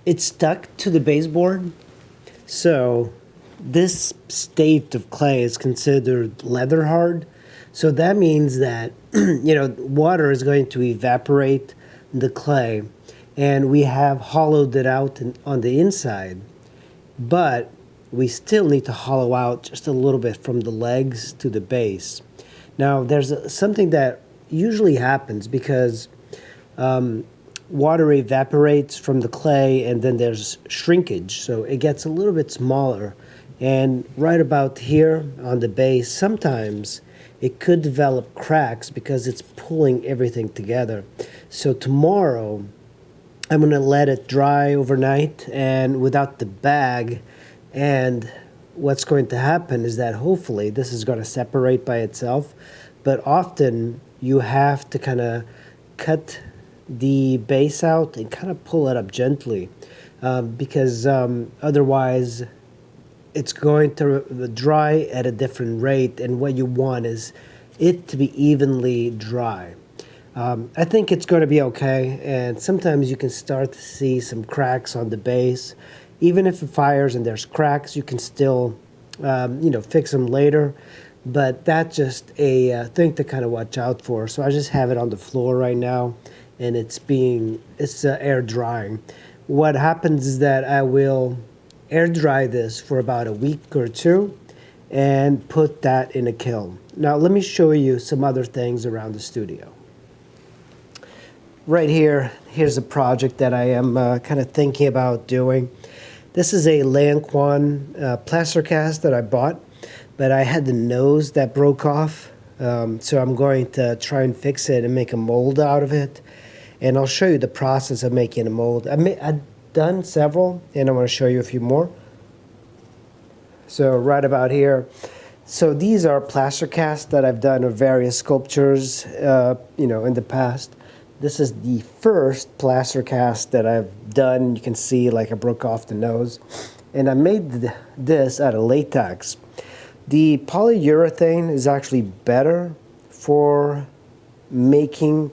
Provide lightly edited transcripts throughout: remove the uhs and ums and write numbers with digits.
it's stuck to the baseboard. So this state of clay is considered leather hard. So that means that water is going to evaporate the clay, and we have hollowed it out on the inside, but we still need to hollow out just a little bit from the legs to the base. Now, there's something that usually happens because water evaporates from the clay, and then there's shrinkage, so it gets a little bit smaller. And right about here on the base, sometimes it could develop cracks because it's pulling everything together. So tomorrow, I'm going to let it dry overnight and without the bag. And what's going to happen is that hopefully this is going to separate by itself. But often you have to kind of cut the base out and kind of pull it up gently because otherwise it's going to dry at a different rate, and what you want is it to be evenly dry. I think it's going to be okay, and sometimes you can start to see some cracks on the base. Even if it fires and there's cracks, you can still fix them later, but that's just a thing to kind of watch out for. So I just have it on the floor right now, and it's air drying. What happens is that I will air dry this for about a week or two and put that in a kiln. Now let me show you some other things around the studio. Right here's a project that I am kind of thinking about doing. This is a Laocoon plaster cast that I bought, but I had the nose that broke off, so I'm going to try and fix it and make a mold out of it. And I'll show you the process of making a mold. I've done several, and I want to show you a few more. So right about here. So these are plaster casts that I've done of various sculptures, in the past. This is the first plaster cast that I've done. You can see like I broke off the nose. And I made this out of latex. The polyurethane is actually better for making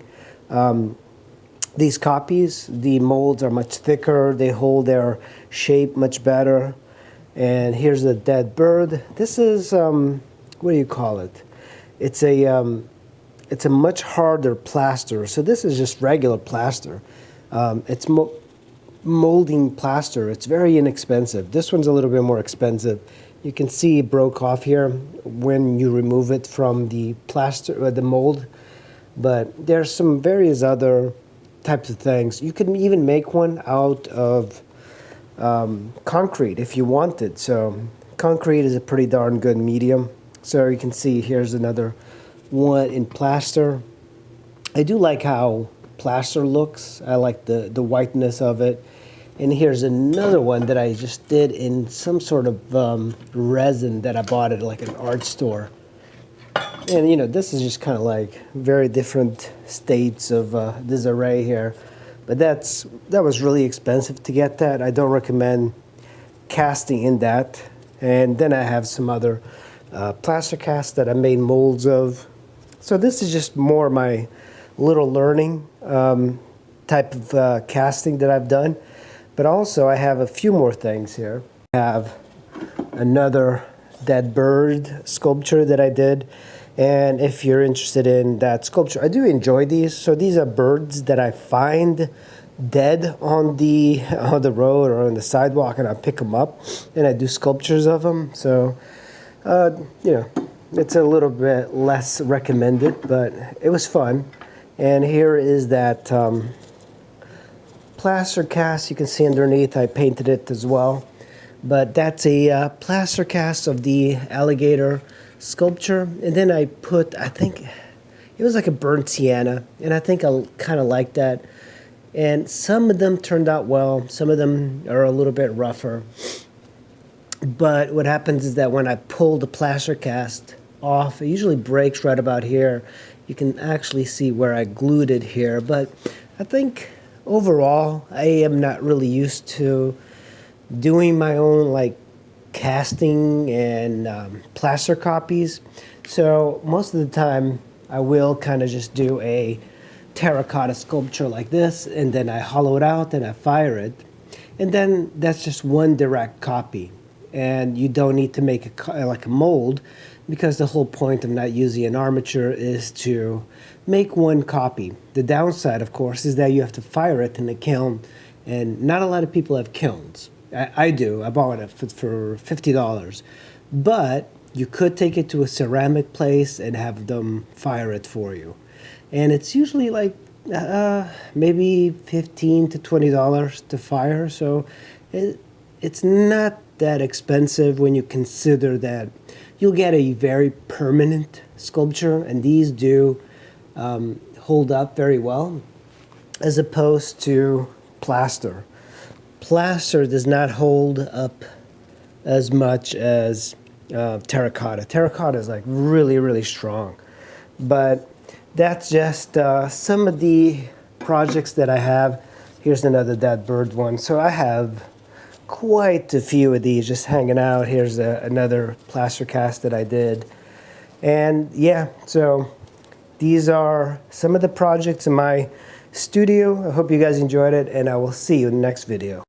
these copies. The molds are much thicker. They hold their shape much better. And here's a dead bird. This is, what do you call it? It's a much harder plaster. So this is just regular plaster. It's molding plaster. It's very inexpensive. This one's a little bit more expensive. You can see it broke off here when you remove it from the plaster, the mold. But there's some various other types of things. You can even make one out of concrete if you wanted. So concrete is a pretty darn good medium. So you can see here's another one in plaster. I do like how plaster looks. I like the whiteness of it. And here's another one that I just did in some sort of resin that I bought at like an art store. And this is just kind of like very different states of disarray here. But that was really expensive to get that. I don't recommend casting in that. And then I have some other plaster casts that I made molds of. So this is just more my little learning type of casting that I've done. But also I have a few more things here. I have another dead bird sculpture that I did. And if you're interested in that sculpture, I do enjoy these. So these are birds that I find dead on the road or on the sidewalk, and I pick them up and I do sculptures of them. So, it's a little bit less recommended, but it was fun. And here is that plaster cast. You can see underneath I painted it as well. But that's a plaster cast of the alligator sculpture. And then I put, I think it was like a burnt sienna, and I think I kind of like that. And some of them turned out well. Some of them are a little bit rougher. But what happens is that when I pull the plaster cast off, it usually breaks right about here. You can actually see where I glued it here. But I think overall, I am not really used to doing my own like casting and plaster copies. So most of the time, I will kind of just do a terracotta sculpture like this, and then I hollow it out and I fire it. And then that's just one direct copy. And you don't need to make like a mold, because the whole point of not using an armature is to make one copy. The downside, of course, is that you have to fire it in a kiln, and not a lot of people have kilns. I do. I bought it for $50. But you could take it to a ceramic place and have them fire it for you. And it's usually like maybe $15 to $20 to fire. So it's not that expensive when you consider that you'll get a very permanent sculpture, and these do hold up very well, as opposed to plaster. Plaster does not hold up as much as terracotta. Terracotta is like really, really strong. But that's just some of the projects that I have. Here's another dead bird one. So I have quite a few of these just hanging out. Here's another plaster cast that I did. And yeah, so these are some of the projects in my studio. I hope you guys enjoyed it, and I will see you in the next video.